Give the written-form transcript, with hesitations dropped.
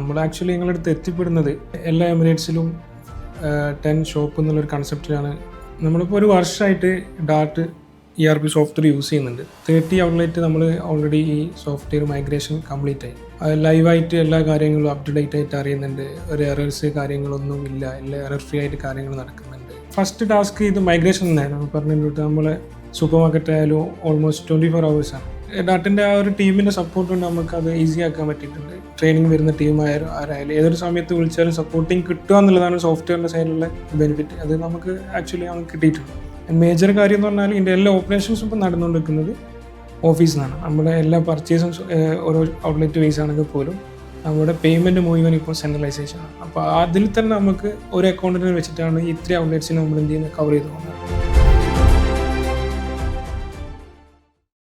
നമ്മൾ ആക്ച്വലി നിങ്ങളുടെ അടുത്ത് എത്തിപ്പെടുന്നത് എല്ലാ എമിറേറ്റ്സിലും 10 ഷോപ്പ് എന്നുള്ളൊരു കൺസെപ്റ്റിലാണ്. നമ്മളിപ്പോൾ ഒരു വർഷമായിട്ട് ഡാർട്ട് ERP സോഫ്റ്റ്വെയർ യൂസ് ചെയ്യുന്നുണ്ട്. 30 ഔട്ട്ലെറ്റ് നമ്മൾ ഓൾറെഡി ഈ സോഫ്റ്റ്വെയർ മൈഗ്രേഷൻ കംപ്ലീറ്റ് ആയി. ലൈവായിട്ട് എല്ലാ കാര്യങ്ങളും അപ് ടു ഡേറ്റ് ആയിട്ട് അറിയുന്നുണ്ട്. ഒരു എറേഴ്സ് കാര്യങ്ങളൊന്നും ഇല്ല, എല്ലാ എറർ ഫ്രീ ആയിട്ട് കാര്യങ്ങൾ നടക്കുന്നുണ്ട്. ഫസ്റ്റ് ടാസ്ക് ഇത് മൈഗ്രേഷൻ തന്നെയായിരുന്നു. പറഞ്ഞിട്ട് നമ്മളെ സൂപ്പർ മാർക്കറ്റ് ആയാലും ഓൾമോസ്റ്റ് 24 hours-ആണ്. ഡാറ്റിൻ്റെ ആ ഒരു ടീമിൻ്റെ സപ്പോർട്ട് കൊണ്ട് നമുക്ക് അത് ഈസി ആക്കാൻ പറ്റിയിട്ടുണ്ട്. ട്രെയിനിങ് വരുന്ന ആരായാലും ഏതൊരു സമയത്ത് വിളിച്ചാലും സപ്പോർട്ടിങ് കിട്ടുക എന്നുള്ളതാണ് സോഫ്റ്റ്വെയറിൻ്റെ സൈഡിലുള്ള ബെനിഫിറ്റ്. അത് നമുക്ക് ആക്ച്വലി നമുക്ക് കിട്ടിയിട്ടുണ്ട്. മേജർ കാര്യം എന്ന് പറഞ്ഞാൽ ഇതിൻ്റെ എല്ലാ ഓപ്പറേഷൻസും ഇപ്പം നടന്നുകൊണ്ടിരിക്കുന്നത് ഓഫീസിൽ നിന്നാണ്. നമ്മുടെ എല്ലാ പർച്ചേസും ഓരോ ഔട്ട്ലെറ്റ് ബേസ് ആണെങ്കിൽ പോലും നമ്മുടെ പേയ്മെൻറ്റ് മുഴുവൻ ഇപ്പോൾ സെൻട്രലൈസേഷൻ ആണ്. അപ്പോൾ അതിൽ തന്നെ നമുക്ക് ഒരു അക്കൗണ്ടിനെ വെച്ചിട്ടാണ് ഇത്രയും ഔട്ട്ലെറ്റ്സിനെ നമ്മൾ എന്ത് ചെയ്യുന്നത് കവർ ചെയ്ത് പോകുന്നത്.